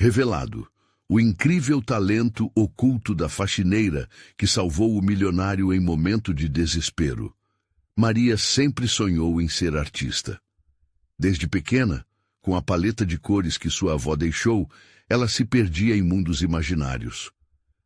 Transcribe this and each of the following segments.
Revelado. O incrível talento oculto da faxineira que salvou o milionário em momento de desespero. Maria sempre sonhou em ser artista. Desde pequena, com a paleta de cores que sua avó deixou, ela se perdia em mundos imaginários.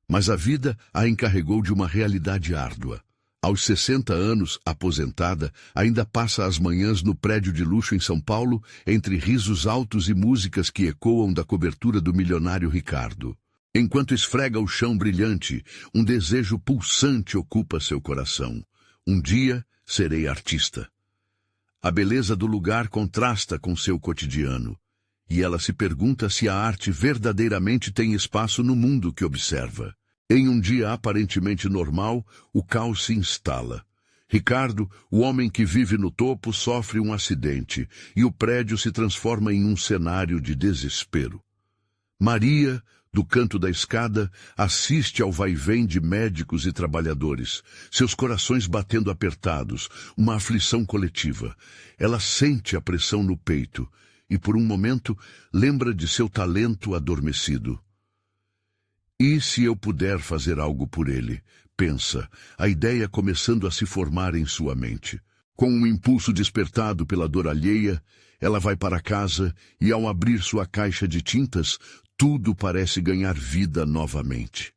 Mas a vida a encarregou de uma realidade árdua. Aos 60 anos, aposentada, ainda passa as manhãs no prédio de luxo em São Paulo, entre risos altos e músicas que ecoam da cobertura do milionário Ricardo. Enquanto esfrega o chão brilhante, um desejo pulsante ocupa seu coração. Um dia, serei artista. A beleza do lugar contrasta com seu cotidiano, e ela se pergunta se a arte verdadeiramente tem espaço no mundo que observa. Em um dia aparentemente normal, o caos se instala. Ricardo, o homem que vive no topo, sofre um acidente, e o prédio se transforma em um cenário de desespero. Maria, do canto da escada, assiste ao vai-vem de médicos e trabalhadores, seus corações batendo apertados, uma aflição coletiva. Ela sente a pressão no peito e, por um momento, lembra de seu talento adormecido. E se eu puder fazer algo por ele? Pensa, a ideia começando a se formar em sua mente. Com um impulso despertado pela dor alheia, ela vai para casa e, ao abrir sua caixa de tintas, tudo parece ganhar vida novamente.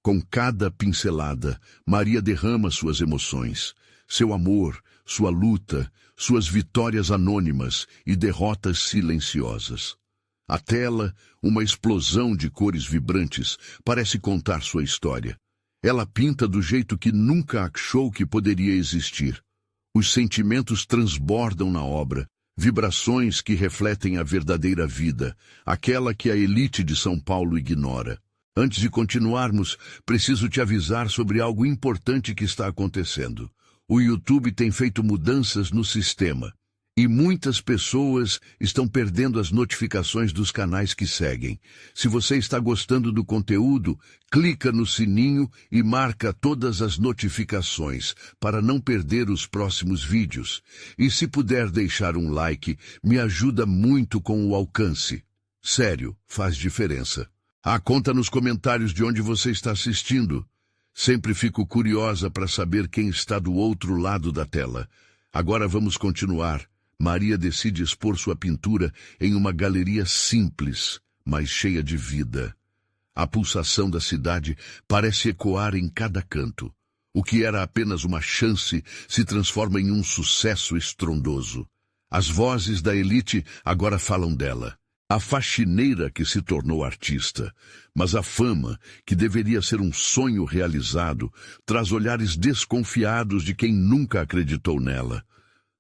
Com cada pincelada, Maria derrama suas emoções, seu amor, sua luta, suas vitórias anônimas e derrotas silenciosas. A tela, uma explosão de cores vibrantes, parece contar sua história. Ela pinta do jeito que nunca achou que poderia existir. Os sentimentos transbordam na obra, vibrações que refletem a verdadeira vida, aquela que a elite de São Paulo ignora. Antes de continuarmos, preciso te avisar sobre algo importante que está acontecendo. O YouTube tem feito mudanças no sistema. E muitas pessoas estão perdendo as notificações dos canais que seguem. Se você está gostando do conteúdo, clica no sininho e marca todas as notificações para não perder os próximos vídeos. E se puder deixar um like, me ajuda muito com o alcance. Sério, faz diferença. Conta nos comentários de onde você está assistindo. Sempre fico curiosa para saber quem está do outro lado da tela. Agora vamos continuar. Maria decide expor sua pintura em uma galeria simples, mas cheia de vida. A pulsação da cidade parece ecoar em cada canto. O que era apenas uma chance se transforma em um sucesso estrondoso. As vozes da elite agora falam dela. A faxineira que se tornou artista, mas a fama, que deveria ser um sonho realizado, traz olhares desconfiados de quem nunca acreditou nela.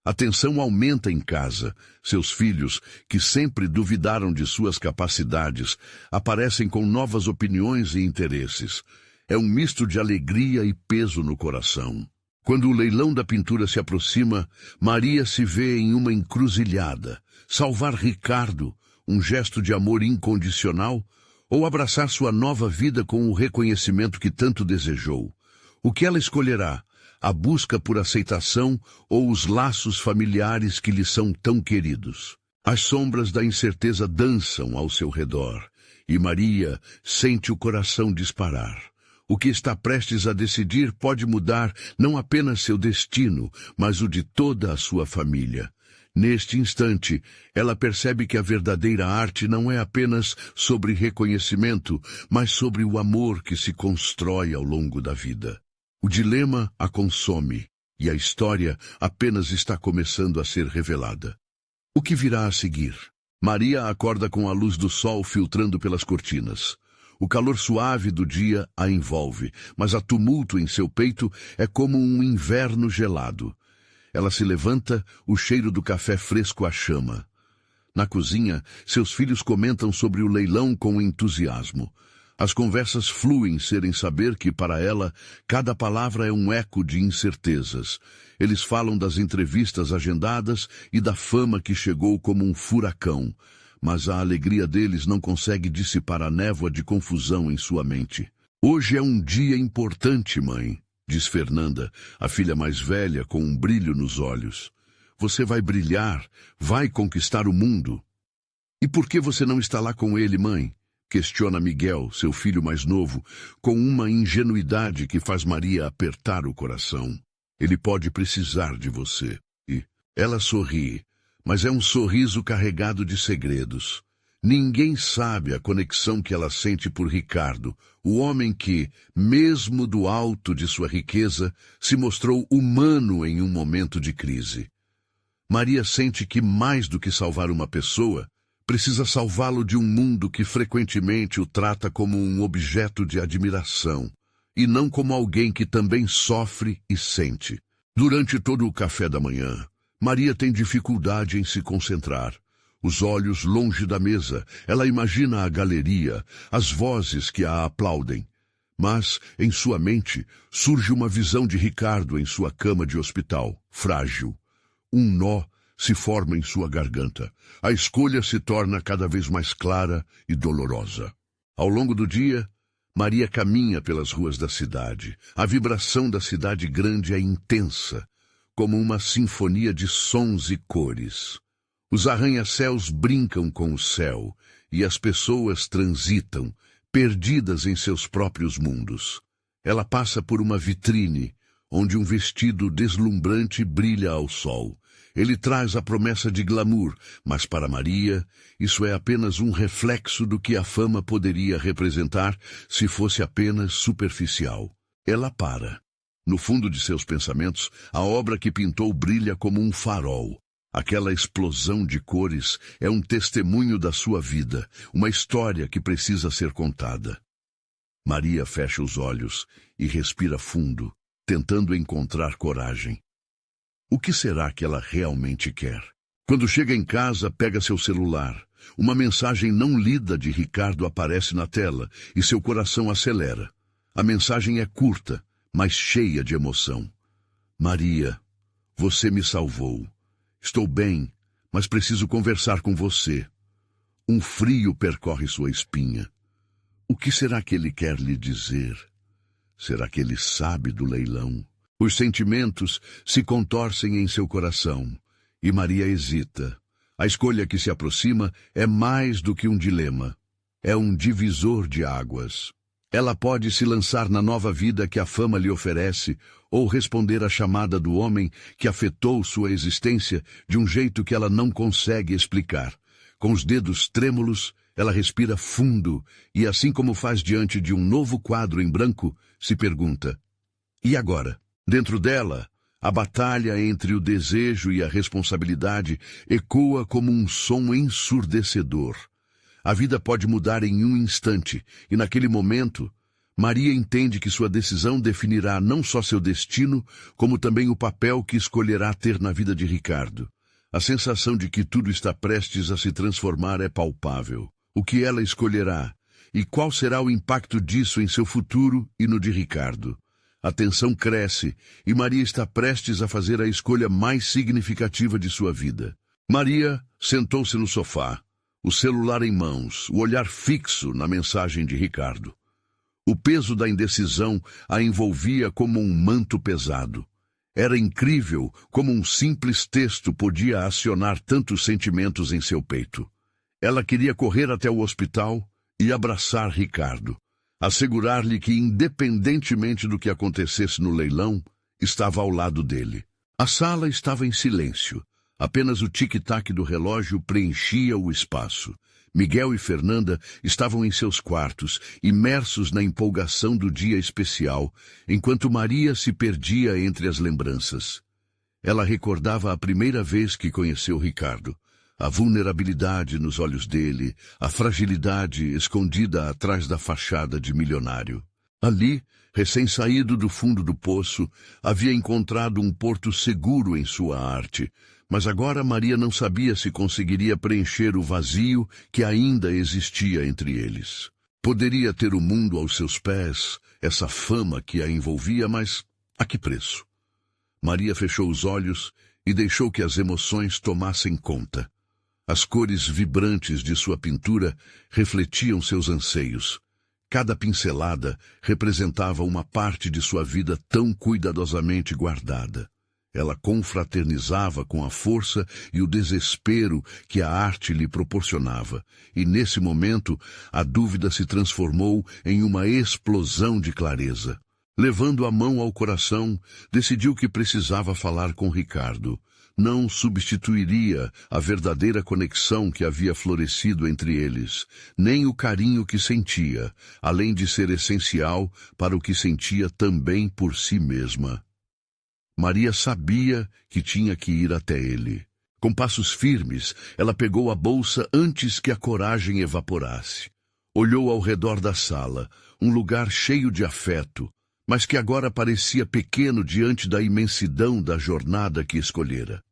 A tensão aumenta em casa. Seus filhos, que sempre duvidaram de suas capacidades, aparecem com novas opiniões e interesses. É um misto de alegria e peso no coração. Quando o leilão da pintura se aproxima, Maria se vê em uma encruzilhada. Salvar Ricardo, um gesto de amor incondicional, ou abraçar sua nova vida com o reconhecimento que tanto desejou. O que ela escolherá? A busca por aceitação ou os laços familiares que lhe são tão queridos? As sombras da incerteza dançam ao seu redor, e Maria sente o coração disparar. O que está prestes a decidir pode mudar não apenas seu destino, mas o de toda a sua família. Neste instante, ela percebe que a verdadeira arte não é apenas sobre reconhecimento, mas sobre o amor que se constrói ao longo da vida. O dilema a consome, e a história apenas está começando a ser revelada. O que virá a seguir? Maria acorda com a luz do sol filtrando pelas cortinas. O calor suave do dia a envolve, mas há tumulto em seu peito, é como um inverno gelado. Ela se levanta, o cheiro do café fresco a chama. Na cozinha, seus filhos comentam sobre o leilão com entusiasmo. As conversas fluem sem saber que, para ela, cada palavra é um eco de incertezas. Eles falam das entrevistas agendadas e da fama que chegou como um furacão, mas a alegria deles não consegue dissipar a névoa de confusão em sua mente. Hoje é um dia importante, mãe, diz Fernanda, a filha mais velha, com um brilho nos olhos. Você vai brilhar, vai conquistar o mundo. E por que você não está lá com ele, mãe? Questiona Miguel, seu filho mais novo, com uma ingenuidade que faz Maria apertar o coração. Ele pode precisar de você. E ela sorri, mas é um sorriso carregado de segredos. Ninguém sabe a conexão que ela sente por Ricardo, o homem que, mesmo do alto de sua riqueza, se mostrou humano em um momento de crise. Maria sente que, mais do que salvar uma pessoa, precisa salvá-lo de um mundo que frequentemente o trata como um objeto de admiração, e não como alguém que também sofre e sente. Durante todo o café da manhã, Maria tem dificuldade em se concentrar. Os olhos longe da mesa, ela imagina a galeria, as vozes que a aplaudem. Mas, em sua mente, surge uma visão de Ricardo em sua cama de hospital, frágil. Um nó se forma em sua garganta. A escolha se torna cada vez mais clara e dolorosa. Ao longo do dia, Maria caminha pelas ruas da cidade. A vibração da cidade grande é intensa, como uma sinfonia de sons e cores. Os arranha-céus brincam com o céu, e as pessoas transitam, perdidas em seus próprios mundos. Ela passa por uma vitrine, onde um vestido deslumbrante brilha ao sol. Ele traz a promessa de glamour, mas para Maria, isso é apenas um reflexo do que a fama poderia representar se fosse apenas superficial. Ela para. No fundo de seus pensamentos, a obra que pintou brilha como um farol. Aquela explosão de cores é um testemunho da sua vida, uma história que precisa ser contada. Maria fecha os olhos e respira fundo, tentando encontrar coragem. O que será que ela realmente quer? Quando chega em casa, pega seu celular. Uma mensagem não lida de Ricardo aparece na tela e seu coração acelera. A mensagem é curta, mas cheia de emoção. Maria, você me salvou. Estou bem, mas preciso conversar com você. Um frio percorre sua espinha. O que será que ele quer lhe dizer? Será que ele sabe do leilão? Os sentimentos se contorcem em seu coração, e Maria hesita. A escolha que se aproxima é mais do que um dilema. É um divisor de águas. Ela pode se lançar na nova vida que a fama lhe oferece, ou responder à chamada do homem que afetou sua existência de um jeito que ela não consegue explicar. Com os dedos trêmulos, ela respira fundo e, assim como faz diante de um novo quadro em branco, se pergunta: e agora? Dentro dela, a batalha entre o desejo e a responsabilidade ecoa como um som ensurdecedor. A vida pode mudar em um instante, e naquele momento, Maria entende que sua decisão definirá não só seu destino, como também o papel que escolherá ter na vida de Ricardo. A sensação de que tudo está prestes a se transformar é palpável. O que ela escolherá? E qual será o impacto disso em seu futuro e no de Ricardo? A tensão cresce, e Maria está prestes a fazer a escolha mais significativa de sua vida. Maria sentou-se no sofá, o celular em mãos, o olhar fixo na mensagem de Ricardo. O peso da indecisão a envolvia como um manto pesado. Era incrível como um simples texto podia acionar tantos sentimentos em seu peito. Ela queria correr até o hospital e abraçar Ricardo, assegurar-lhe que, independentemente do que acontecesse no leilão, estava ao lado dele. A sala estava em silêncio. Apenas o tic-tac do relógio preenchia o espaço. Miguel e Fernanda estavam em seus quartos, imersos na empolgação do dia especial, enquanto Maria se perdia entre as lembranças. Ela recordava a primeira vez que conheceu Ricardo. A vulnerabilidade nos olhos dele, a fragilidade escondida atrás da fachada de milionário. Ali, recém-saído do fundo do poço, havia encontrado um porto seguro em sua arte, mas agora Maria não sabia se conseguiria preencher o vazio que ainda existia entre eles. Poderia ter o mundo aos seus pés, essa fama que a envolvia, mas a que preço? Maria fechou os olhos e deixou que as emoções tomassem conta. As cores vibrantes de sua pintura refletiam seus anseios. Cada pincelada representava uma parte de sua vida tão cuidadosamente guardada. Ela confraternizava com a força e o desespero que a arte lhe proporcionava, e nesse momento a dúvida se transformou em uma explosão de clareza. Levando a mão ao coração, decidiu que precisava falar com Ricardo. Não substituiria a verdadeira conexão que havia florescido entre eles, nem o carinho que sentia, além de ser essencial para o que sentia também por si mesma. Maria sabia que tinha que ir até ele. Com passos firmes, ela pegou a bolsa antes que a coragem evaporasse. Olhou ao redor da sala, um lugar cheio de afeto, mas que agora parecia pequeno diante da imensidão da jornada que escolhera.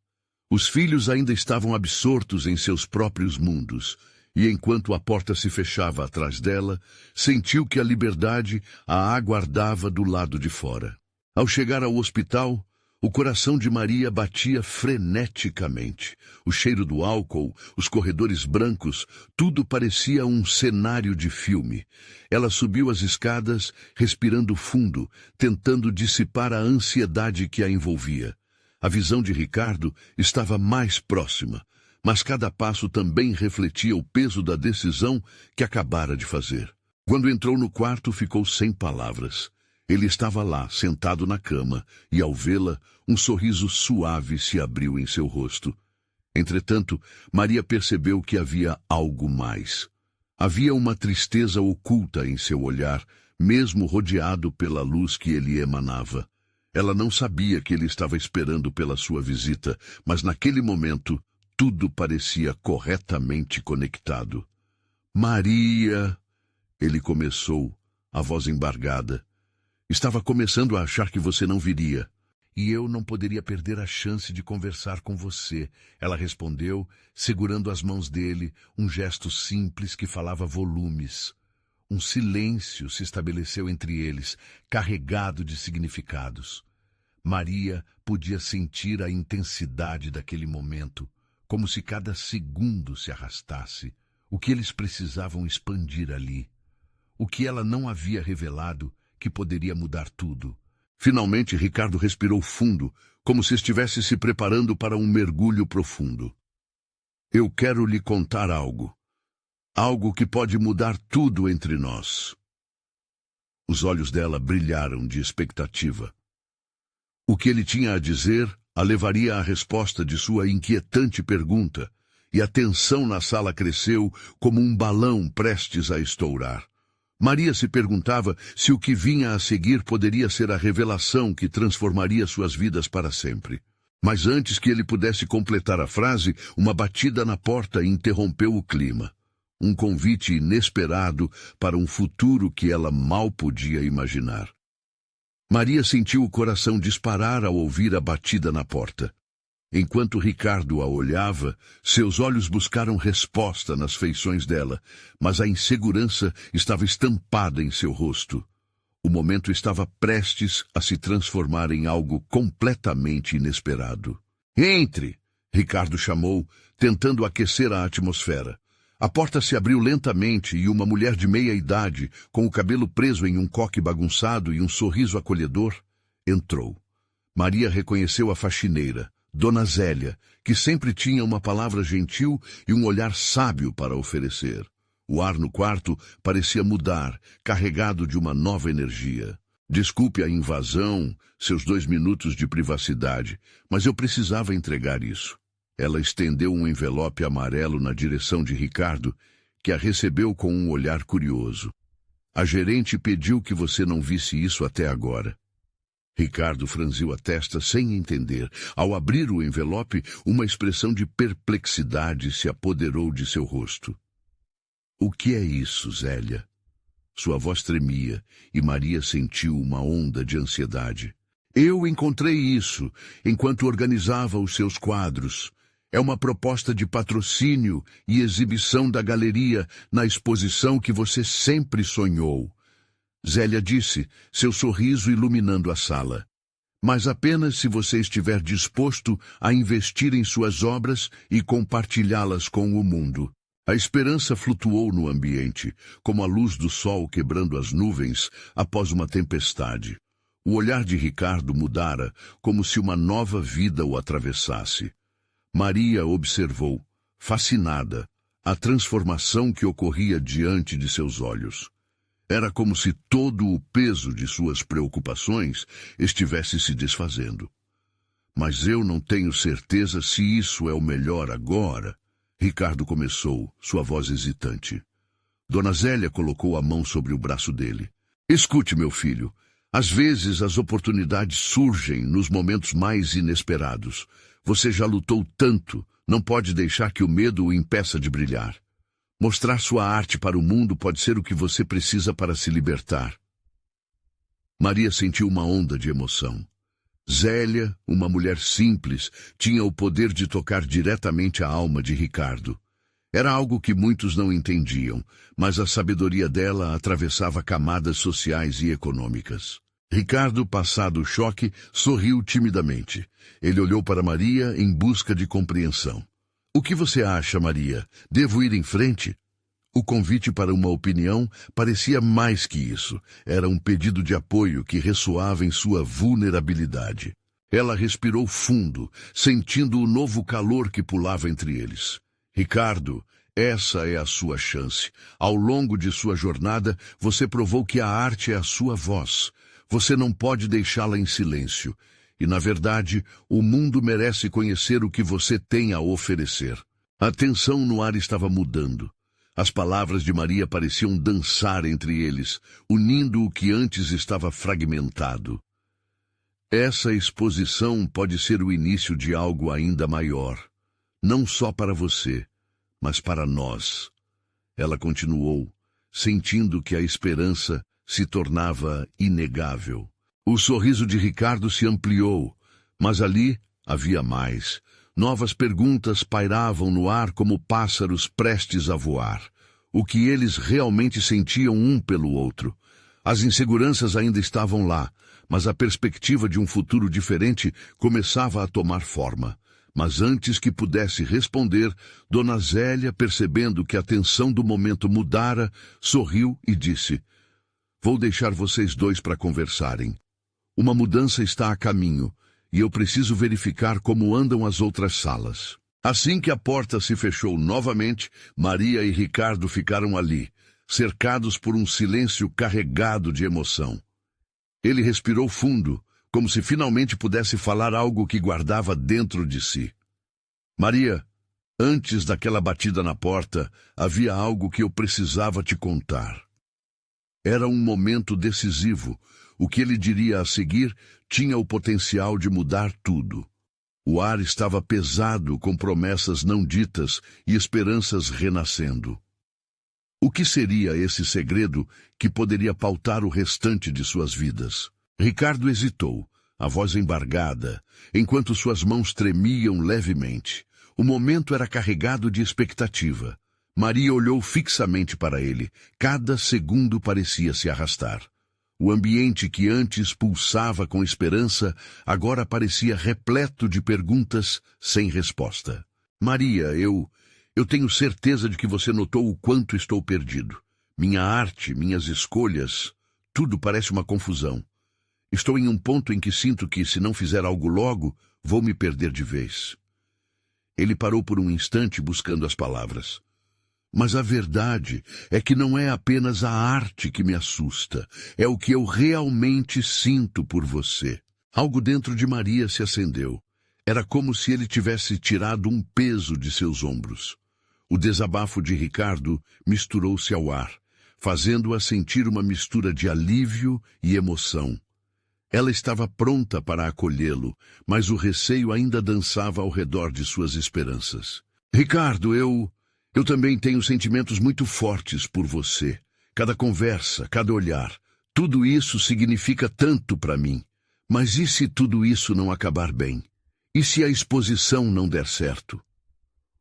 Os filhos ainda estavam absortos em seus próprios mundos, e enquanto a porta se fechava atrás dela, sentiu que a liberdade a aguardava do lado de fora. Ao chegar ao hospital, o coração de Maria batia freneticamente. O cheiro do álcool, os corredores brancos, tudo parecia um cenário de filme. Ela subiu as escadas, respirando fundo, tentando dissipar a ansiedade que a envolvia. A visão de Ricardo estava mais próxima, mas cada passo também refletia o peso da decisão que acabara de fazer. Quando entrou no quarto, ficou sem palavras. Ele estava lá, sentado na cama, e ao vê-la, um sorriso suave se abriu em seu rosto. Entretanto, Maria percebeu que havia algo mais. Havia uma tristeza oculta em seu olhar, mesmo rodeado pela luz que ele emanava. Ela não sabia que ele estava esperando pela sua visita, mas naquele momento, tudo parecia corretamente conectado. Maria, ele começou, a voz embargada. Estava começando a achar que você não viria. E eu não poderia perder a chance de conversar com você, ela respondeu, segurando as mãos dele, um gesto simples que falava volumes. Um silêncio se estabeleceu entre eles, carregado de significados. Maria podia sentir a intensidade daquele momento, como se cada segundo se arrastasse, o que eles precisavam expandir ali. O que ela não havia revelado, que poderia mudar tudo. Finalmente, Ricardo respirou fundo, como se estivesse se preparando para um mergulho profundo. Eu quero lhe contar algo. Algo que pode mudar tudo entre nós. Os olhos dela brilharam de expectativa. O que ele tinha a dizer a levaria à resposta de sua inquietante pergunta, e a tensão na sala cresceu como um balão prestes a estourar. Maria se perguntava se o que vinha a seguir poderia ser a revelação que transformaria suas vidas para sempre. Mas antes que ele pudesse completar a frase, uma batida na porta interrompeu o clima. Um convite inesperado para um futuro que ela mal podia imaginar. Maria sentiu o coração disparar ao ouvir a batida na porta. Enquanto Ricardo a olhava, seus olhos buscaram resposta nas feições dela, mas a insegurança estava estampada em seu rosto. O momento estava prestes a se transformar em algo completamente inesperado. Entre! Ricardo chamou, tentando aquecer a atmosfera. A porta se abriu lentamente e uma mulher de meia idade, com o cabelo preso em um coque bagunçado e um sorriso acolhedor, entrou. Maria reconheceu a faxineira, Dona Zélia, que sempre tinha uma palavra gentil e um olhar sábio para oferecer. O ar no quarto parecia mudar, carregado de uma nova energia. Desculpe a invasão, seus 2 minutos de privacidade, mas eu precisava entregar isso. Ela estendeu um envelope amarelo na direção de Ricardo, que a recebeu com um olhar curioso. A gerente pediu que você não visse isso até agora. Ricardo franziu a testa sem entender. Ao abrir o envelope, uma expressão de perplexidade se apoderou de seu rosto. O que é isso, Zélia? Sua voz tremia e Maria sentiu uma onda de ansiedade. Eu encontrei isso enquanto organizava os seus quadros. É uma proposta de patrocínio e exibição da galeria na exposição que você sempre sonhou. Zélia disse, seu sorriso iluminando a sala. Mas apenas se você estiver disposto a investir em suas obras e compartilhá-las com o mundo. A esperança flutuou no ambiente, como a luz do sol quebrando as nuvens após uma tempestade. O olhar de Ricardo mudara, como se uma nova vida o atravessasse. Maria observou, fascinada, a transformação que ocorria diante de seus olhos. Era como se todo o peso de suas preocupações estivesse se desfazendo. Mas eu não tenho certeza se isso é o melhor agora. Ricardo começou, sua voz hesitante. Dona Zélia colocou a mão sobre o braço dele. Escute, meu filho. Às vezes as oportunidades surgem nos momentos mais inesperados. Você já lutou tanto, não pode deixar que o medo o impeça de brilhar. Mostrar sua arte para o mundo pode ser o que você precisa para se libertar. Maria sentiu uma onda de emoção. Zélia, uma mulher simples, tinha o poder de tocar diretamente a alma de Ricardo. Era algo que muitos não entendiam, mas a sabedoria dela atravessava camadas sociais e econômicas. Ricardo, passado o choque, sorriu timidamente. Ele olhou para Maria em busca de compreensão. O que você acha, Maria? Devo ir em frente? O convite para uma opinião parecia mais que isso. Era um pedido de apoio que ressoava em sua vulnerabilidade. Ela respirou fundo, sentindo o novo calor que pulava entre eles. Ricardo, essa é a sua chance. Ao longo de sua jornada, você provou que a arte é a sua voz. Você não pode deixá-la em silêncio. E, na verdade, o mundo merece conhecer o que você tem a oferecer. A tensão no ar estava mudando. As palavras de Maria pareciam dançar entre eles, unindo o que antes estava fragmentado. Essa exposição pode ser o início de algo ainda maior. Não só para você, mas para nós. Ela continuou, sentindo que a esperança se tornava inegável. O sorriso de Ricardo se ampliou, mas ali havia mais. Novas perguntas pairavam no ar como pássaros prestes a voar. O que eles realmente sentiam um pelo outro. As inseguranças ainda estavam lá, mas a perspectiva de um futuro diferente começava a tomar forma. Mas antes que pudesse responder, Dona Zélia, percebendo que a tensão do momento mudara, sorriu e disse: "Vou deixar vocês dois para conversarem. Uma mudança está a caminho, e eu preciso verificar como andam as outras salas." Assim que a porta se fechou novamente, Maria e Ricardo ficaram ali, cercados por um silêncio carregado de emoção. Ele respirou fundo, como se finalmente pudesse falar algo que guardava dentro de si. "Maria, antes daquela batida na porta, havia algo que eu precisava te contar." Era um momento decisivo. O que ele diria a seguir tinha o potencial de mudar tudo. O ar estava pesado com promessas não ditas e esperanças renascendo. O que seria esse segredo que poderia pautar o restante de suas vidas? Ricardo hesitou, a voz embargada, enquanto suas mãos tremiam levemente. O momento era carregado de expectativa. Maria olhou fixamente para ele. Cada segundo parecia se arrastar. O ambiente que antes pulsava com esperança, agora parecia repleto de perguntas sem resposta. "Maria, eu tenho certeza de que você notou o quanto estou perdido. Minha arte, minhas escolhas, tudo parece uma confusão. Estou em um ponto em que sinto que, se não fizer algo logo, vou me perder de vez." Ele parou por um instante buscando as palavras. "Mas a verdade é que não é apenas a arte que me assusta, é o que eu realmente sinto por você." Algo dentro de Maria se acendeu. Era como se ele tivesse tirado um peso de seus ombros. O desabafo de Ricardo misturou-se ao ar, fazendo-a sentir uma mistura de alívio e emoção. Ela estava pronta para acolhê-lo, mas o receio ainda dançava ao redor de suas esperanças. "Ricardo, eu também tenho sentimentos muito fortes por você. Cada conversa, cada olhar, tudo isso significa tanto para mim. Mas e se tudo isso não acabar bem? E se a exposição não der certo?"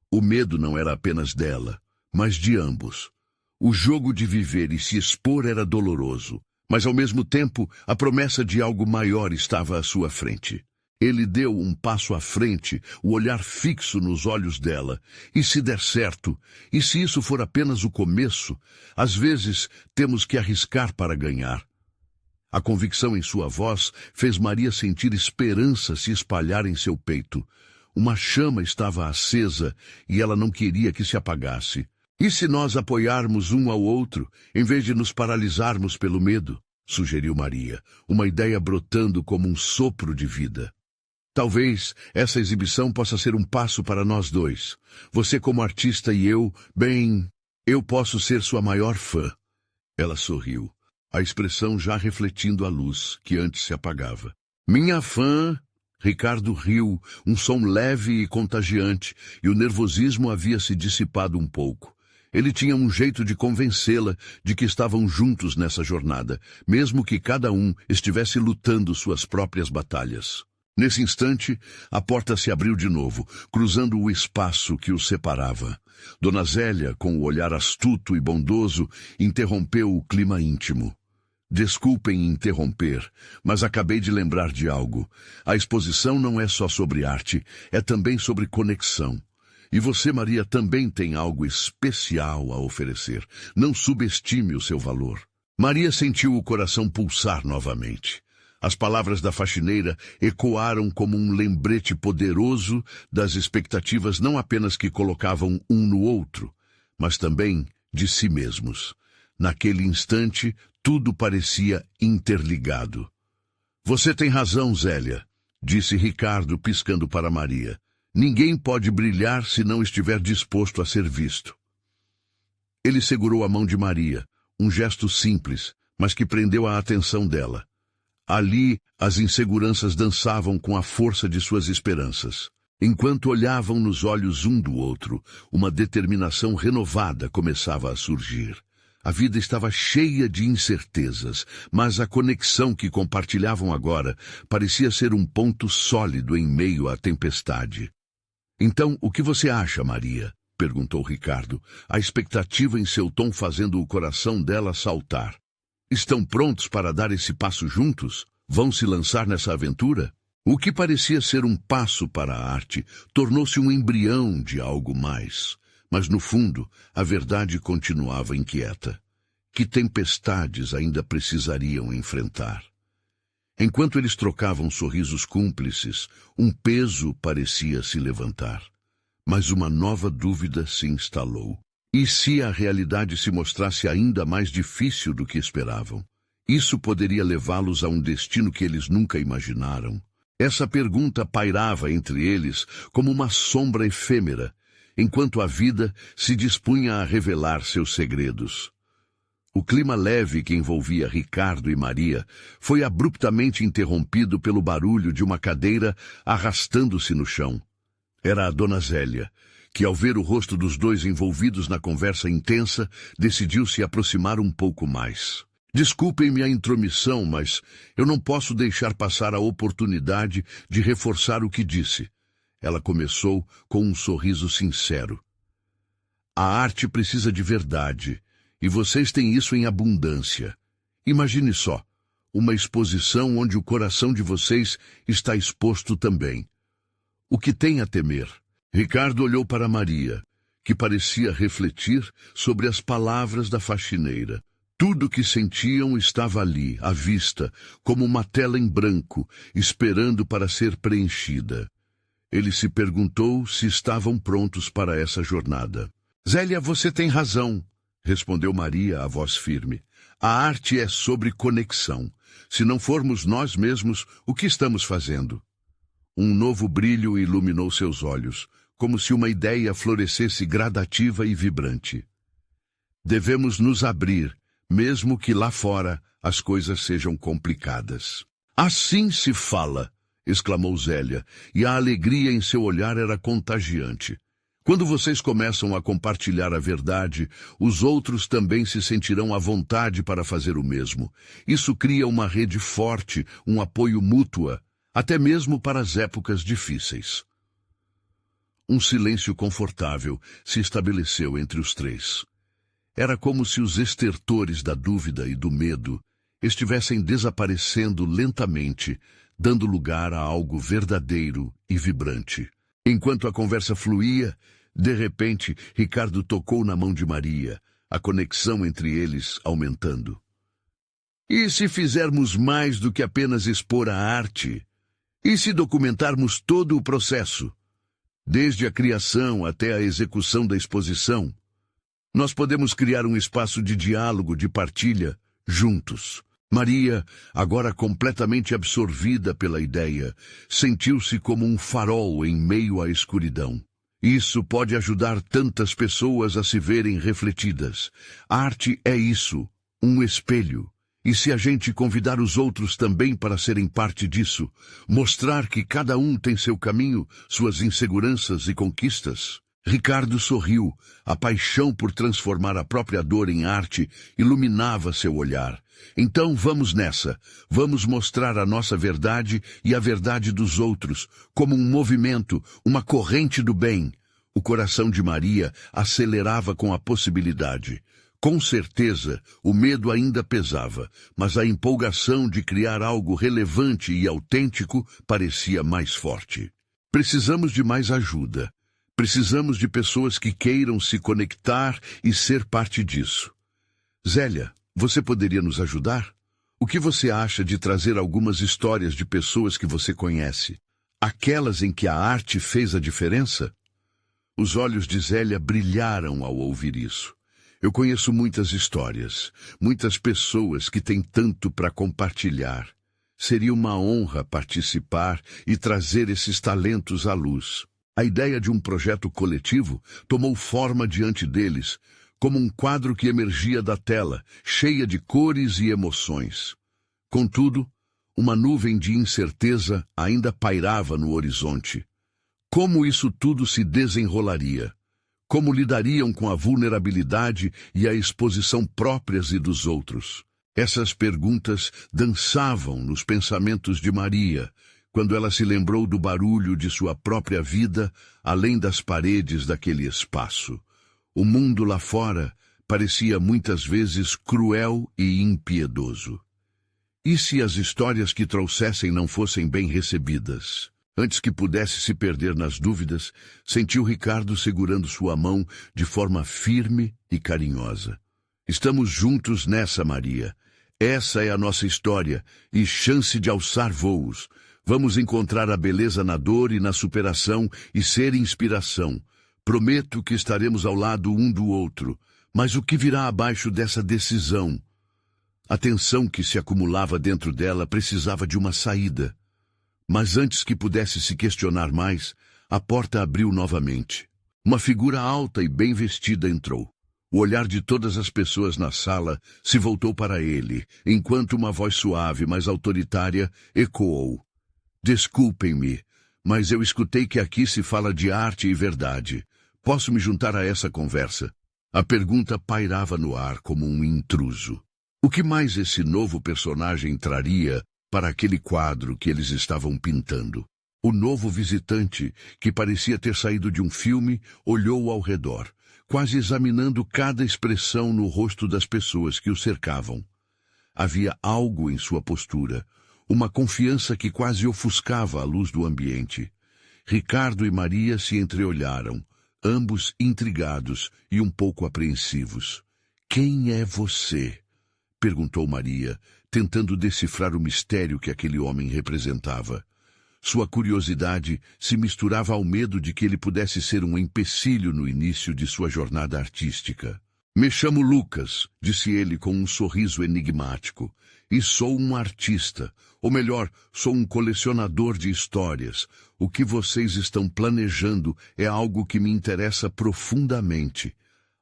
O medo não era apenas dela, mas de ambos. O jogo de viver e se expor era doloroso, mas ao mesmo tempo a promessa de algo maior estava à sua frente. Ele deu um passo à frente, o olhar fixo nos olhos dela. E se der certo? E se isso for apenas o começo? Às vezes temos que arriscar para ganhar. A convicção em sua voz fez Maria sentir esperança se espalhar em seu peito. Uma chama estava acesa e ela não queria que se apagasse. E se nós apoiarmos um ao outro, em vez de nos paralisarmos pelo medo? Sugeriu Maria, uma ideia brotando como um sopro de vida. Talvez essa exibição possa ser um passo para nós dois. Você como artista e eu, eu posso ser sua maior fã. Ela sorriu, a expressão já refletindo a luz, que antes se apagava. Minha fã... Ricardo riu, um som leve e contagiante, e o nervosismo havia se dissipado um pouco. Ele tinha um jeito de convencê-la de que estavam juntos nessa jornada, mesmo que cada um estivesse lutando suas próprias batalhas. Nesse instante, a porta se abriu de novo, cruzando o espaço que os separava. Dona Zélia, com o olhar astuto e bondoso, interrompeu o clima íntimo. Desculpem interromper, mas acabei de lembrar de algo. A exposição não é só sobre arte, é também sobre conexão. E você, Maria, também tem algo especial a oferecer. Não subestime o seu valor. Maria sentiu o coração pulsar novamente. As palavras da faxineira ecoaram como um lembrete poderoso das expectativas não apenas que colocavam um no outro, mas também de si mesmos. Naquele instante, tudo parecia interligado. Você tem razão, Zélia, disse Ricardo piscando para Maria. Ninguém pode brilhar se não estiver disposto a ser visto. Ele segurou a mão de Maria, um gesto simples, mas que prendeu a atenção dela. Ali, as inseguranças dançavam com a força de suas esperanças. Enquanto olhavam nos olhos um do outro, uma determinação renovada começava a surgir. A vida estava cheia de incertezas, mas a conexão que compartilhavam agora parecia ser um ponto sólido em meio à tempestade. Então, o que você acha, Maria? Perguntou Ricardo, a expectativa em seu tom fazendo o coração dela saltar. Estão prontos para dar esse passo juntos? Vão se lançar nessa aventura? O que parecia ser um passo para a arte tornou-se um embrião de algo mais. Mas, no fundo, a verdade continuava inquieta. Que tempestades ainda precisariam enfrentar? Enquanto eles trocavam sorrisos cúmplices, um peso parecia se levantar. Mas uma nova dúvida se instalou. E se a realidade se mostrasse ainda mais difícil do que esperavam? Isso poderia levá-los a um destino que eles nunca imaginaram. Essa pergunta pairava entre eles como uma sombra efêmera, enquanto a vida se dispunha a revelar seus segredos. O clima leve que envolvia Ricardo e Maria foi abruptamente interrompido pelo barulho de uma cadeira arrastando-se no chão. Era a Dona Zélia, que ao ver o rosto dos dois envolvidos na conversa intensa, decidiu se aproximar um pouco mais. Desculpem-me a intromissão, mas eu não posso deixar passar a oportunidade de reforçar o que disse. Ela começou com um sorriso sincero. A arte precisa de verdade, e vocês têm isso em abundância. Imagine só, uma exposição onde o coração de vocês está exposto também. O que tem a temer? Ricardo olhou para Maria, que parecia refletir sobre as palavras da faxineira. Tudo o que sentiam estava ali, à vista, como uma tela em branco, esperando para ser preenchida. Ele se perguntou se estavam prontos para essa jornada. Zélia, você tem razão, respondeu Maria, a voz firme. A arte é sobre conexão. Se não formos nós mesmos, o que estamos fazendo? Um novo brilho iluminou seus olhos, como se uma ideia florescesse gradativa e vibrante. Devemos nos abrir, mesmo que lá fora as coisas sejam complicadas. Assim se fala, exclamou Zélia, e a alegria em seu olhar era contagiante. Quando vocês começam a compartilhar a verdade, os outros também se sentirão à vontade para fazer o mesmo. Isso cria uma rede forte, um apoio mútuo, até mesmo para as épocas difíceis. Um silêncio confortável se estabeleceu entre os três. Era como se os estertores da dúvida e do medo estivessem desaparecendo lentamente, dando lugar a algo verdadeiro e vibrante. Enquanto a conversa fluía, de repente, Ricardo tocou na mão de Maria, a conexão entre eles aumentando. E se fizermos mais do que apenas expor a arte? E se documentarmos todo o processo, desde a criação até a execução da exposição? Nós podemos criar um espaço de diálogo, de partilha, juntos. Maria, agora completamente absorvida pela ideia, sentiu-se como um farol em meio à escuridão. Isso pode ajudar tantas pessoas a se verem refletidas. A arte é isso, um espelho. E se a gente convidar os outros também para serem parte disso, mostrar que cada um tem seu caminho, suas inseguranças e conquistas? Ricardo sorriu. A paixão por transformar a própria dor em arte iluminava seu olhar. Então vamos nessa. Vamos mostrar a nossa verdade e a verdade dos outros, como um movimento, uma corrente do bem. O coração de Maria acelerava com a possibilidade. Com certeza, o medo ainda pesava, mas a empolgação de criar algo relevante e autêntico parecia mais forte. Precisamos de mais ajuda. Precisamos de pessoas que queiram se conectar e ser parte disso. Zélia, você poderia nos ajudar? O que você acha de trazer algumas histórias de pessoas que você conhece? Aquelas em que a arte fez a diferença? Os olhos de Zélia brilharam ao ouvir isso. Eu conheço muitas histórias, muitas pessoas que têm tanto para compartilhar. Seria uma honra participar e trazer esses talentos à luz. A ideia de um projeto coletivo tomou forma diante deles, como um quadro que emergia da tela, cheia de cores e emoções. Contudo, uma nuvem de incerteza ainda pairava no horizonte. Como isso tudo se desenrolaria? Como lidariam com a vulnerabilidade e a exposição próprias e dos outros? Essas perguntas dançavam nos pensamentos de Maria, quando ela se lembrou do barulho de sua própria vida, além das paredes daquele espaço. O mundo lá fora parecia muitas vezes cruel e impiedoso. E se as histórias que trouxessem não fossem bem recebidas? Antes que pudesse se perder nas dúvidas, sentiu Ricardo segurando sua mão de forma firme e carinhosa. Estamos juntos nessa, Maria. Essa é a nossa história e chance de alçar voos. Vamos encontrar a beleza na dor e na superação e ser inspiração. Prometo que estaremos ao lado um do outro. Mas o que virá abaixo dessa decisão? A tensão que se acumulava dentro dela precisava de uma saída. Mas antes que pudesse se questionar mais, a porta abriu novamente. Uma figura alta e bem vestida entrou. O olhar de todas as pessoas na sala se voltou para ele, enquanto uma voz suave, mas autoritária, ecoou. Desculpem-me, mas eu escutei que aqui se fala de arte e verdade. Posso me juntar a essa conversa? A pergunta pairava no ar como um intruso. O que mais esse novo personagem traria para aquele quadro que eles estavam pintando? O novo visitante, que parecia ter saído de um filme, olhou ao redor, quase examinando cada expressão no rosto das pessoas que o cercavam. Havia algo em sua postura, uma confiança que quase ofuscava a luz do ambiente. Ricardo e Maria se entreolharam, ambos intrigados e um pouco apreensivos. "Quem é você?" perguntou Maria, tentando decifrar o mistério que aquele homem representava. Sua curiosidade se misturava ao medo de que ele pudesse ser um empecilho no início de sua jornada artística. "Me chamo Lucas", disse ele com um sorriso enigmático, "e sou um artista, ou melhor, sou um colecionador de histórias. O que vocês estão planejando é algo que me interessa profundamente."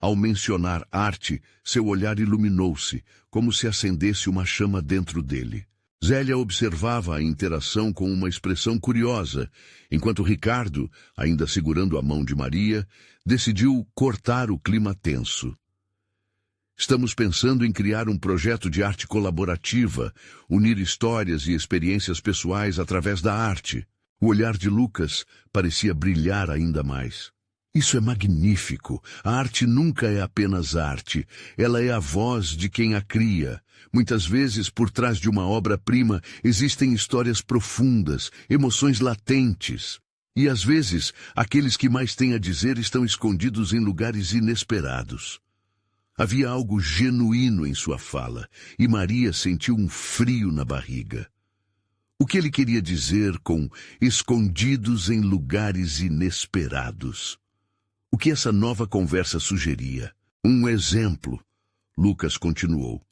Ao mencionar arte, seu olhar iluminou-se, como se acendesse uma chama dentro dele. Zélia observava a interação com uma expressão curiosa, enquanto Ricardo, ainda segurando a mão de Maria, decidiu cortar o clima tenso. "Estamos pensando em criar um projeto de arte colaborativa, unir histórias e experiências pessoais através da arte." O olhar de Lucas parecia brilhar ainda mais. "Isso é magnífico. A arte nunca é apenas arte. Ela é a voz de quem a cria. Muitas vezes, por trás de uma obra-prima, existem histórias profundas, emoções latentes. E às vezes, aqueles que mais têm a dizer estão escondidos em lugares inesperados." Havia algo genuíno em sua fala, e Maria sentiu um frio na barriga. O que ele queria dizer com escondidos em lugares inesperados? O que essa nova conversa sugeria? Um exemplo, Lucas continuou.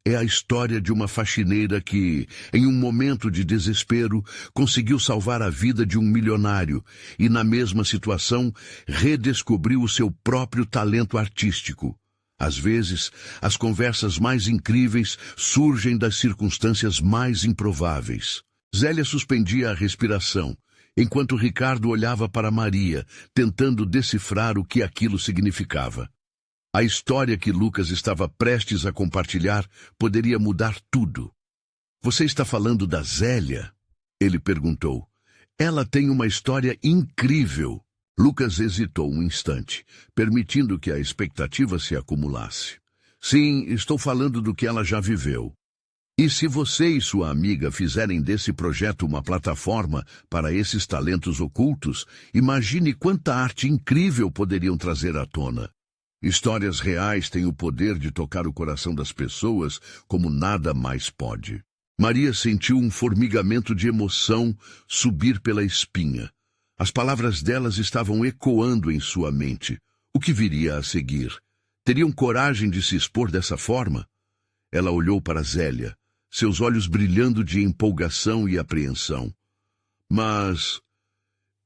É a história de uma faxineira que, em um momento de desespero, conseguiu salvar a vida de um milionário e, na mesma situação, redescobriu o seu próprio talento artístico. Às vezes, as conversas mais incríveis surgem das circunstâncias mais improváveis. Zélia suspendia a respiração, enquanto Ricardo olhava para Maria, tentando decifrar o que aquilo significava. A história que Lucas estava prestes a compartilhar poderia mudar tudo. Você está falando da Zélia? Ele perguntou. Ela tem uma história incrível. Lucas hesitou um instante, permitindo que a expectativa se acumulasse. Sim, estou falando do que ela já viveu. E se você e sua amiga fizerem desse projeto uma plataforma para esses talentos ocultos, imagine quanta arte incrível poderiam trazer à tona. Histórias reais têm o poder de tocar o coração das pessoas como nada mais pode. Maria sentiu um formigamento de emoção subir pela espinha. As palavras delas estavam ecoando em sua mente. O que viria a seguir? Teriam coragem de se expor dessa forma? Ela olhou para Zélia, seus olhos brilhando de empolgação e apreensão. Mas...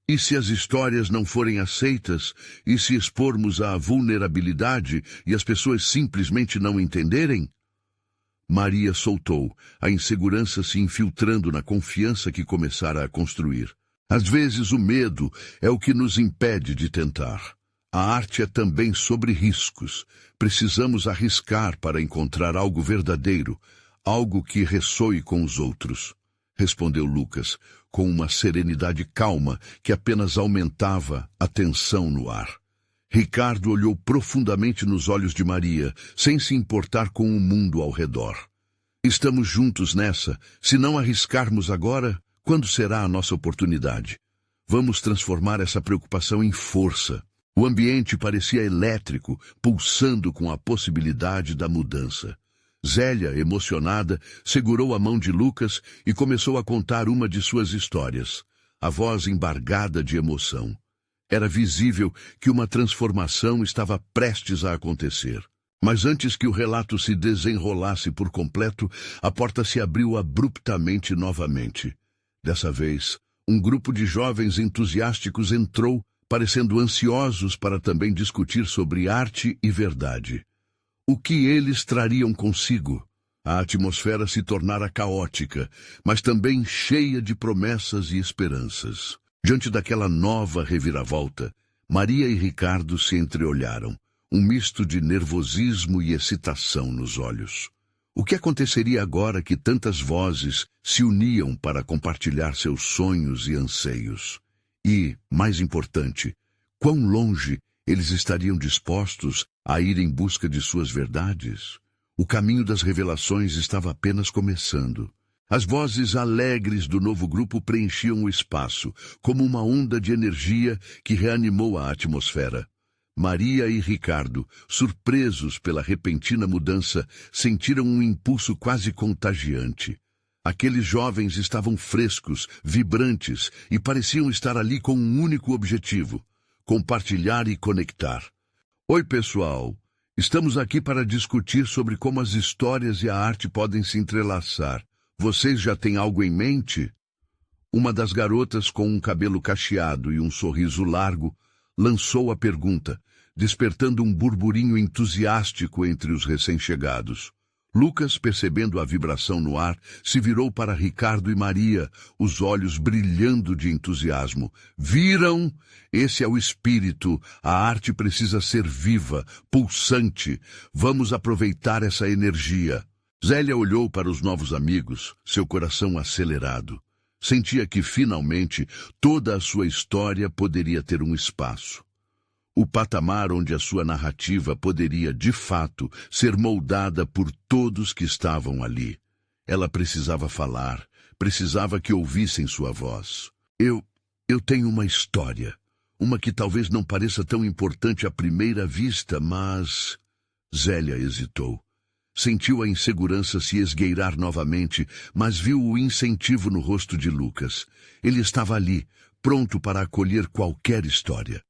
e se as histórias não forem aceitas, e se expormos à vulnerabilidade e as pessoas simplesmente não entenderem? Maria soltou, a insegurança se infiltrando na confiança que começara a construir. Às vezes o medo é o que nos impede de tentar. A arte é também sobre riscos. Precisamos arriscar para encontrar algo verdadeiro, algo que ressoe com os outros, respondeu Lucas, com uma serenidade calma que apenas aumentava a tensão no ar. Ricardo olhou profundamente nos olhos de Maria, sem se importar com o mundo ao redor. Estamos juntos nessa. Se não arriscarmos agora, quando será a nossa oportunidade? Vamos transformar essa preocupação em força. O ambiente parecia elétrico, pulsando com a possibilidade da mudança. Zélia, emocionada, segurou a mão de Lucas e começou a contar uma de suas histórias, a voz embargada de emoção. Era visível que uma transformação estava prestes a acontecer. Mas antes que o relato se desenrolasse por completo, a porta se abriu abruptamente novamente. Dessa vez, um grupo de jovens entusiásticos entrou, parecendo ansiosos para também discutir sobre arte e verdade. O que eles trariam consigo? A atmosfera se tornara caótica, mas também cheia de promessas e esperanças. Diante daquela nova reviravolta, Maria e Ricardo se entreolharam, um misto de nervosismo e excitação nos olhos. O que aconteceria agora que tantas vozes se uniam para compartilhar seus sonhos e anseios? E, mais importante, quão longe eles estariam dispostos a ir em busca de suas verdades? O caminho das revelações estava apenas começando. As vozes alegres do novo grupo preenchiam o espaço, como uma onda de energia que reanimou a atmosfera. Maria e Ricardo, surpresos pela repentina mudança, sentiram um impulso quase contagiante. Aqueles jovens estavam frescos, vibrantes e pareciam estar ali com um único objetivo: compartilhar e conectar. Oi, pessoal! Estamos aqui para discutir sobre como as histórias e a arte podem se entrelaçar. Vocês já têm algo em mente? Uma das garotas, com um cabelo cacheado e um sorriso largo, lançou a pergunta, despertando um burburinho entusiástico entre os recém-chegados. Lucas, percebendo a vibração no ar, se virou para Ricardo e Maria, os olhos brilhando de entusiasmo. Viram? Esse é o espírito. A arte precisa ser viva, pulsante. Vamos aproveitar essa energia. Zélia olhou para os novos amigos, seu coração acelerado. Sentia que, finalmente, toda a sua história poderia ter um espaço. O patamar onde a sua narrativa poderia, de fato, ser moldada por todos que estavam ali. Ela precisava falar, precisava que ouvissem sua voz. Eu tenho uma história, uma que talvez não pareça tão importante à primeira vista, mas... Zélia hesitou. Sentiu a insegurança se esgueirar novamente, mas viu o incentivo no rosto de Lucas. Ele estava ali, pronto para acolher qualquer história.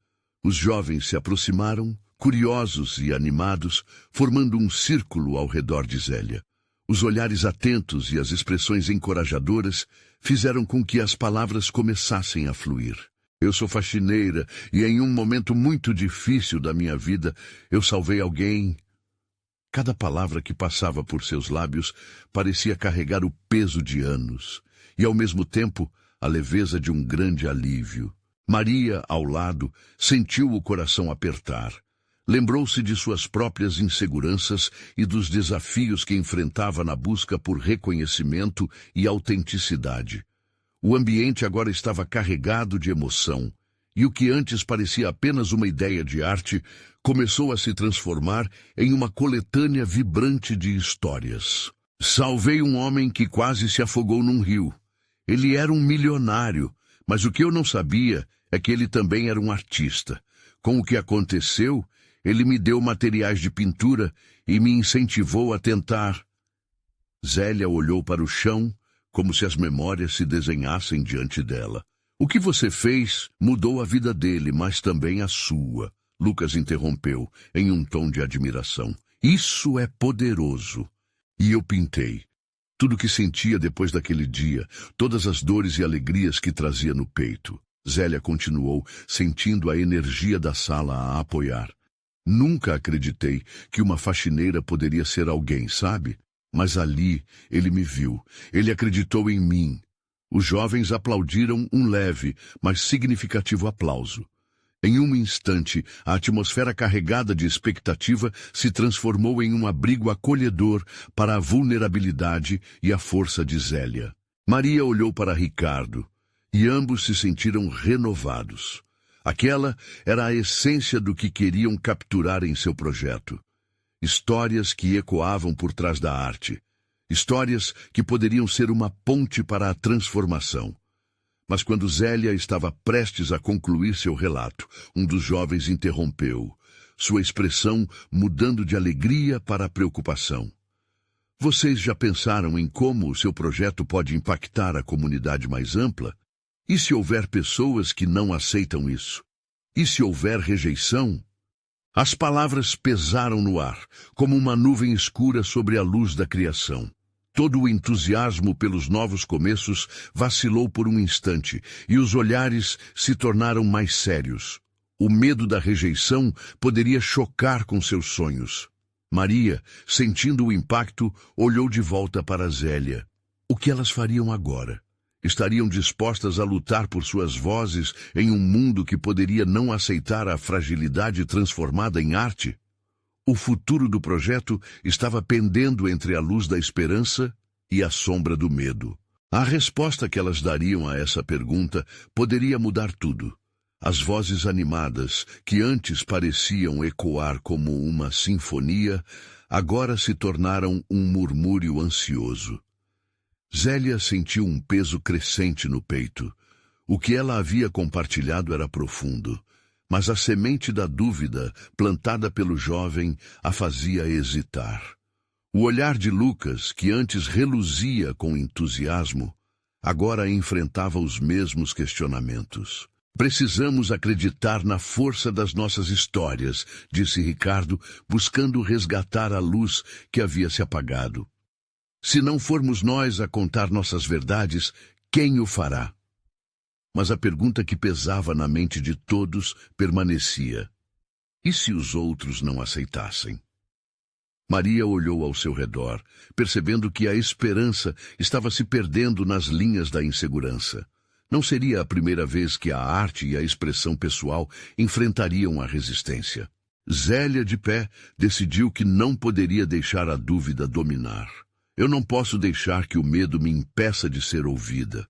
Os jovens se aproximaram, curiosos e animados, formando um círculo ao redor de Zélia. Os olhares atentos e as expressões encorajadoras fizeram com que as palavras começassem a fluir. Eu sou faxineira e em um momento muito difícil da minha vida, eu salvei alguém. Cada palavra que passava por seus lábios parecia carregar o peso de anos e, ao mesmo tempo, a leveza de um grande alívio. Maria, ao lado, sentiu o coração apertar. Lembrou-se de suas próprias inseguranças e dos desafios que enfrentava na busca por reconhecimento e autenticidade. O ambiente agora estava carregado de emoção, e o que antes parecia apenas uma ideia de arte começou a se transformar em uma coletânea vibrante de histórias. Salvei um homem que quase se afogou num rio. Ele era um milionário, mas o que eu não sabia é que ele também era um artista. Com o que aconteceu, ele me deu materiais de pintura e me incentivou a tentar. Zélia olhou para o chão, como se as memórias se desenhassem diante dela. O que você fez mudou a vida dele, mas também a sua. Lucas interrompeu, em um tom de admiração. Isso é poderoso. E eu pintei. Tudo o que sentia depois daquele dia, todas as dores e alegrias que trazia no peito. Zélia continuou, sentindo a energia da sala a apoiar. Nunca acreditei que uma faxineira poderia ser alguém, sabe? Mas ali ele me viu. Ele acreditou em mim. Os jovens aplaudiram um leve, mas significativo aplauso. Em um instante, a atmosfera carregada de expectativa se transformou em um abrigo acolhedor para a vulnerabilidade e a força de Zélia. Maria olhou para Ricardo, e ambos se sentiram renovados. Aquela era a essência do que queriam capturar em seu projeto. Histórias que ecoavam por trás da arte. Histórias que poderiam ser uma ponte para a transformação. Mas quando Zélia estava prestes a concluir seu relato, um dos jovens interrompeu, sua expressão mudando de alegria para a preocupação. Vocês já pensaram em como o seu projeto pode impactar a comunidade mais ampla? E se houver pessoas que não aceitam isso? E se houver rejeição? As palavras pesaram no ar, como uma nuvem escura sobre a luz da criação. Todo o entusiasmo pelos novos começos vacilou por um instante, e os olhares se tornaram mais sérios. O medo da rejeição poderia chocar com seus sonhos. Maria, sentindo o impacto, olhou de volta para Zélia. O que elas fariam agora? Estariam dispostas a lutar por suas vozes em um mundo que poderia não aceitar a fragilidade transformada em arte? O futuro do projeto estava pendendo entre a luz da esperança e a sombra do medo. A resposta que elas dariam a essa pergunta poderia mudar tudo. As vozes animadas, que antes pareciam ecoar como uma sinfonia, agora se tornaram um murmúrio ansioso. Zélia sentiu um peso crescente no peito. O que ela havia compartilhado era profundo, mas a semente da dúvida, plantada pelo jovem, a fazia hesitar. O olhar de Lucas, que antes reluzia com entusiasmo, agora enfrentava os mesmos questionamentos. Precisamos acreditar na força das nossas histórias, disse Ricardo, buscando resgatar a luz que havia se apagado. Se não formos nós a contar nossas verdades, quem o fará? Mas a pergunta que pesava na mente de todos permanecia. E se os outros não aceitassem? Maria olhou ao seu redor, percebendo que a esperança estava se perdendo nas linhas da insegurança. Não seria a primeira vez que a arte e a expressão pessoal enfrentariam a resistência. Zélia, de pé, decidiu que não poderia deixar a dúvida dominar. Eu não posso deixar que o medo me impeça de ser ouvida.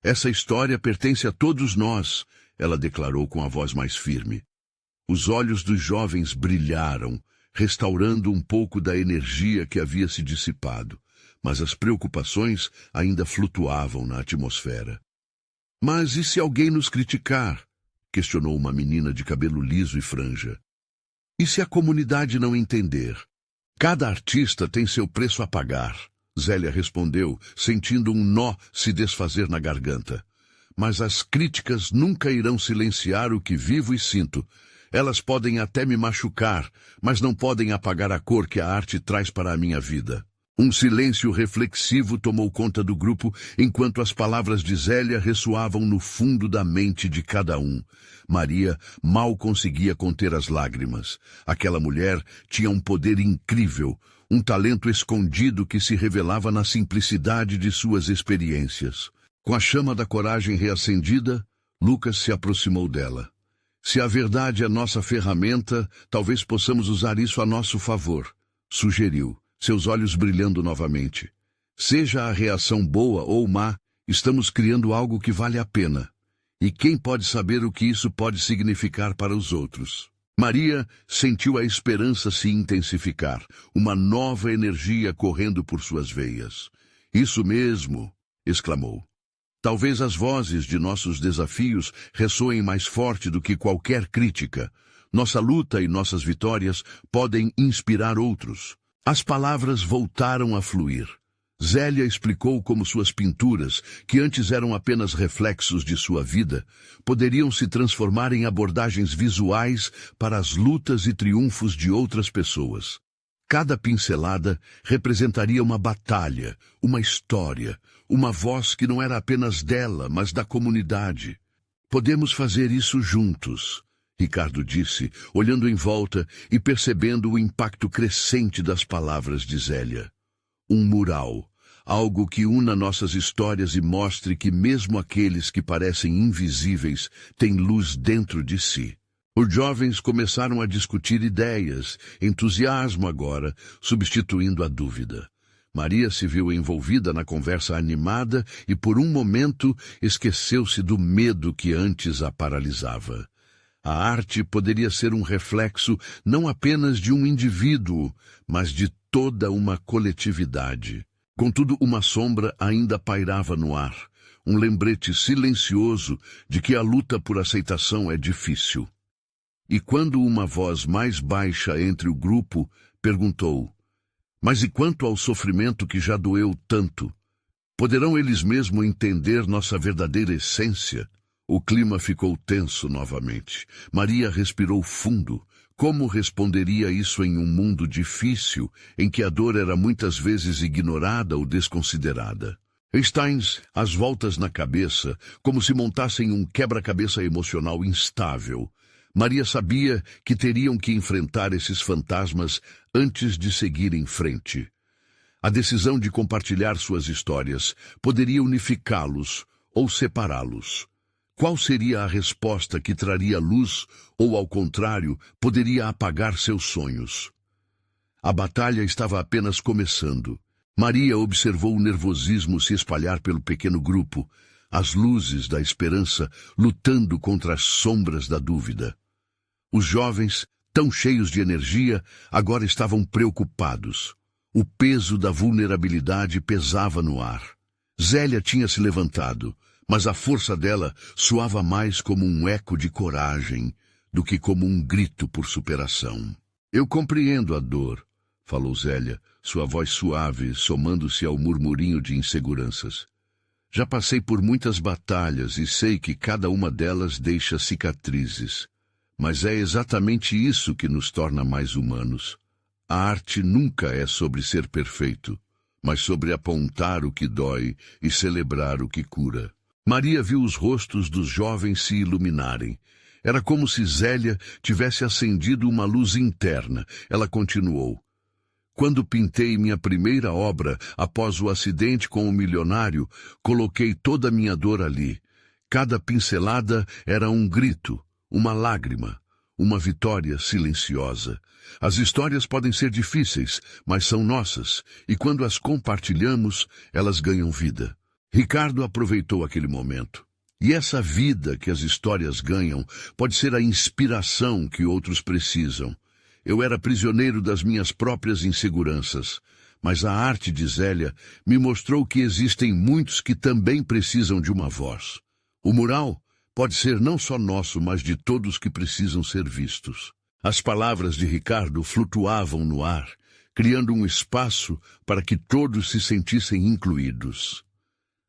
Essa história pertence a todos nós, ela declarou com a voz mais firme. Os olhos dos jovens brilharam, restaurando um pouco da energia que havia se dissipado, mas as preocupações ainda flutuavam na atmosfera. Mas e se alguém nos criticar? Questionou uma menina de cabelo liso e franja. E se a comunidade não entender? Cada artista tem seu preço a pagar, Zélia respondeu, sentindo um nó se desfazer na garganta. Mas as críticas nunca irão silenciar o que vivo e sinto. Elas podem até me machucar, mas não podem apagar a cor que a arte traz para a minha vida. Um silêncio reflexivo tomou conta do grupo, enquanto as palavras de Zélia ressoavam no fundo da mente de cada um. Maria mal conseguia conter as lágrimas. Aquela mulher tinha um poder incrível, um talento escondido que se revelava na simplicidade de suas experiências. Com a chama da coragem reacendida, Lucas se aproximou dela. Se a verdade é nossa ferramenta, talvez possamos usar isso a nosso favor, sugeriu, seus olhos brilhando novamente. Seja a reação boa ou má, estamos criando algo que vale a pena. E quem pode saber o que isso pode significar para os outros? Maria sentiu a esperança se intensificar, uma nova energia correndo por suas veias. Isso mesmo, exclamou. Talvez as vozes de nossos desafios ressoem mais forte do que qualquer crítica. Nossa luta e nossas vitórias podem inspirar outros. As palavras voltaram a fluir. Zélia explicou como suas pinturas, que antes eram apenas reflexos de sua vida, poderiam se transformar em abordagens visuais para as lutas e triunfos de outras pessoas. Cada pincelada representaria uma batalha, uma história, uma voz que não era apenas dela, mas da comunidade. Podemos fazer isso juntos, Ricardo disse, olhando em volta e percebendo o impacto crescente das palavras de Zélia. Um mural, algo que una nossas histórias e mostre que mesmo aqueles que parecem invisíveis têm luz dentro de si. Os jovens começaram a discutir ideias, entusiasmo agora, substituindo a dúvida. Maria se viu envolvida na conversa animada e por um momento esqueceu-se do medo que antes a paralisava. A arte poderia ser um reflexo não apenas de um indivíduo, mas de toda uma coletividade. Contudo, uma sombra ainda pairava no ar, um lembrete silencioso de que a luta por aceitação é difícil. E quando uma voz mais baixa entre o grupo perguntou, mas e quanto ao sofrimento que já doeu tanto? Poderão eles mesmo entender nossa verdadeira essência? O clima ficou tenso novamente. Maria respirou fundo. Como responderia isso em um mundo difícil, em que a dor era muitas vezes ignorada ou desconsiderada? Steins, às voltas na cabeça, como se montassem um quebra-cabeça emocional instável. Maria sabia que teriam que enfrentar esses fantasmas antes de seguir em frente. A decisão de compartilhar suas histórias poderia unificá-los ou separá-los. Qual seria a resposta que traria luz ou, ao contrário, poderia apagar seus sonhos? A batalha estava apenas começando. Maria observou o nervosismo se espalhar pelo pequeno grupo, as luzes da esperança lutando contra as sombras da dúvida. Os jovens, tão cheios de energia, agora estavam preocupados. O peso da vulnerabilidade pesava no ar. Zélia tinha se levantado, mas a força dela soava mais como um eco de coragem do que como um grito por superação. Eu compreendo a dor, falou Zélia, sua voz suave, somando-se ao murmurinho de inseguranças. Já passei por muitas batalhas e sei que cada uma delas deixa cicatrizes. Mas é exatamente isso que nos torna mais humanos. A arte nunca é sobre ser perfeito, mas sobre apontar o que dói e celebrar o que cura. Maria viu os rostos dos jovens se iluminarem. Era como se Zélia tivesse acendido uma luz interna. Ela continuou. Quando pintei minha primeira obra, após o acidente com o milionário, coloquei toda a minha dor ali. Cada pincelada era um grito, uma lágrima, uma vitória silenciosa. As histórias podem ser difíceis, mas são nossas, e quando as compartilhamos, elas ganham vida. Ricardo aproveitou aquele momento. E essa vida que as histórias ganham pode ser a inspiração que outros precisam. Eu era prisioneiro das minhas próprias inseguranças, mas a arte de Zélia me mostrou que existem muitos que também precisam de uma voz. O mural pode ser não só nosso, mas de todos que precisam ser vistos. As palavras de Ricardo flutuavam no ar, criando um espaço para que todos se sentissem incluídos.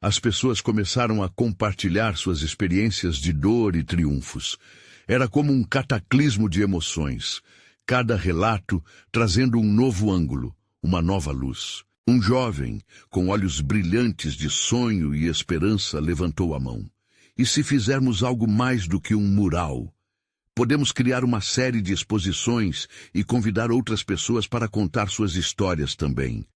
As pessoas começaram a compartilhar suas experiências de dor e triunfos. Era como um cataclismo de emoções, cada relato trazendo um novo ângulo, uma nova luz. Um jovem, com olhos brilhantes de sonho e esperança, levantou a mão. E se fizermos algo mais do que um mural? Podemos criar uma série de exposições e convidar outras pessoas para contar suas histórias também.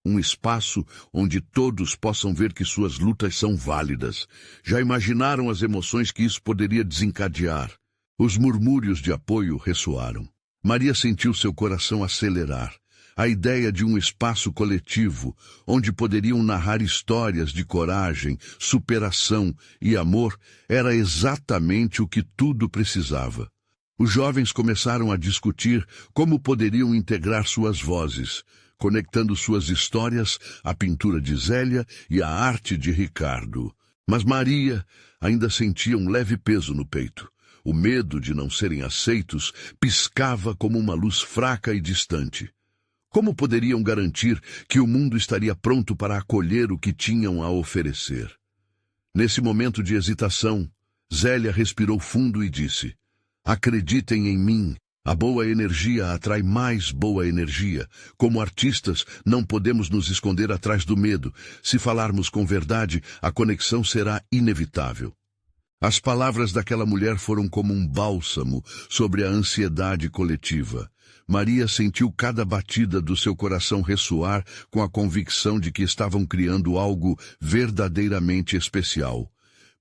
Um espaço onde todos possam ver que suas lutas são válidas. Já imaginaram as emoções que isso poderia desencadear? Os murmúrios de apoio ressoaram. Maria sentiu seu coração acelerar. A ideia de um espaço coletivo, onde poderiam narrar histórias de coragem, superação e amor, era exatamente o que tudo precisava. Os jovens começaram a discutir como poderiam integrar suas vozes, conectando suas histórias à pintura de Zélia e à arte de Ricardo. Mas Maria ainda sentia um leve peso no peito. O medo de não serem aceitos piscava como uma luz fraca e distante. Como poderiam garantir que o mundo estaria pronto para acolher o que tinham a oferecer? Nesse momento de hesitação, Zélia respirou fundo e disse: "Acreditem em mim. A boa energia atrai mais boa energia. Como artistas, não podemos nos esconder atrás do medo. Se falarmos com verdade, a conexão será inevitável." As palavras daquela mulher foram como um bálsamo sobre a ansiedade coletiva. Maria sentiu cada batida do seu coração ressoar com a convicção de que estavam criando algo verdadeiramente especial.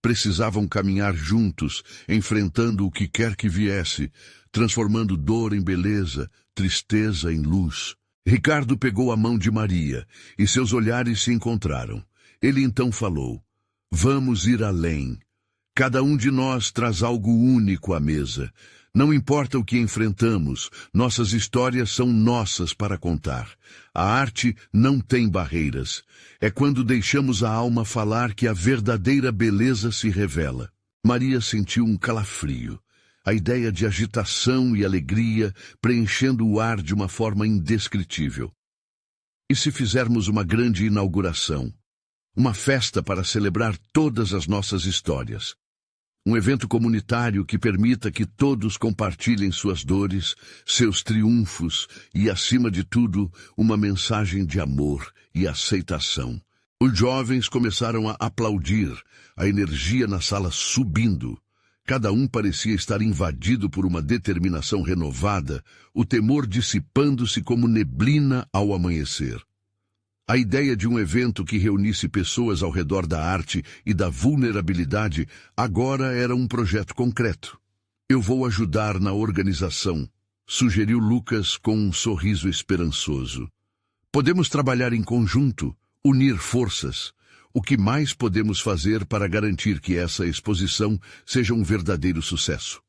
Precisavam caminhar juntos, enfrentando o que quer que viesse, transformando dor em beleza, tristeza em luz. Ricardo pegou a mão de Maria, e seus olhares se encontraram. Ele então falou: "Vamos ir além. Cada um de nós traz algo único à mesa. Não importa o que enfrentamos, nossas histórias são nossas para contar. A arte não tem barreiras. É quando deixamos a alma falar que a verdadeira beleza se revela." Maria sentiu um calafrio. A ideia de agitação e alegria preenchendo o ar de uma forma indescritível. E se fizermos uma grande inauguração? Uma festa para celebrar todas as nossas histórias? Um evento comunitário que permita que todos compartilhem suas dores, seus triunfos e, acima de tudo, uma mensagem de amor e aceitação. Os jovens começaram a aplaudir, a energia na sala subindo. Cada um parecia estar invadido por uma determinação renovada, o temor dissipando-se como neblina ao amanhecer. A ideia de um evento que reunisse pessoas ao redor da arte e da vulnerabilidade agora era um projeto concreto. "Eu vou ajudar na organização", sugeriu Lucas com um sorriso esperançoso. "Podemos trabalhar em conjunto, unir forças. O que mais podemos fazer para garantir que essa exposição seja um verdadeiro sucesso?"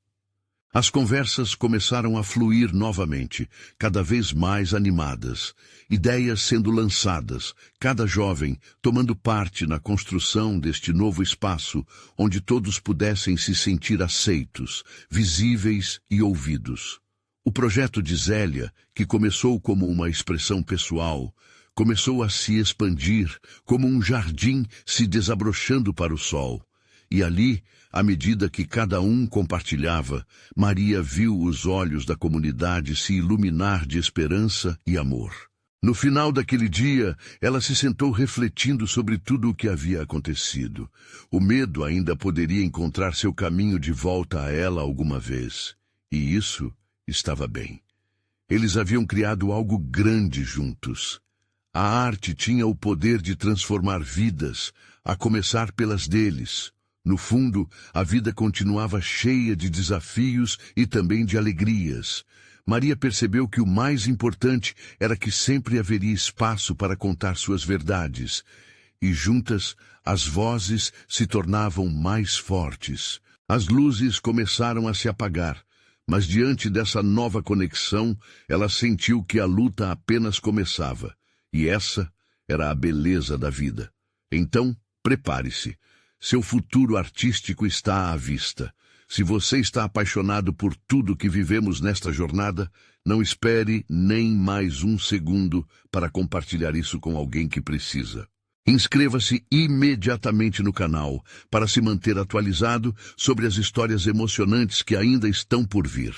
As conversas começaram a fluir novamente, cada vez mais animadas, ideias sendo lançadas, cada jovem tomando parte na construção deste novo espaço onde todos pudessem se sentir aceitos, visíveis e ouvidos. O projeto de Zélia, que começou como uma expressão pessoal, começou a se expandir como um jardim se desabrochando para o sol. E ali, à medida que cada um compartilhava, Maria viu os olhos da comunidade se iluminar de esperança e amor. No final daquele dia, ela se sentou refletindo sobre tudo o que havia acontecido. O medo ainda poderia encontrar seu caminho de volta a ela alguma vez. E isso estava bem. Eles haviam criado algo grande juntos. A arte tinha o poder de transformar vidas, a começar pelas deles. No fundo, a vida continuava cheia de desafios e também de alegrias. Maria percebeu que o mais importante era que sempre haveria espaço para contar suas verdades. E juntas, as vozes se tornavam mais fortes. As luzes começaram a se apagar, mas diante dessa nova conexão, ela sentiu que a luta apenas começava. E essa era a beleza da vida. Então, prepare-se. Seu futuro artístico está à vista. Se você está apaixonado por tudo que vivemos nesta jornada, não espere nem mais um segundo para compartilhar isso com alguém que precisa. Inscreva-se imediatamente no canal para se manter atualizado sobre as histórias emocionantes que ainda estão por vir.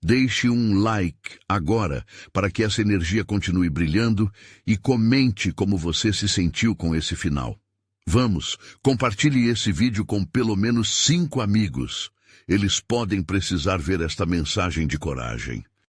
Deixe um like agora para que essa energia continue brilhando e comente como você se sentiu com esse final. Vamos, compartilhe esse vídeo com pelo menos 5 amigos. Eles podem precisar ver esta mensagem de coragem.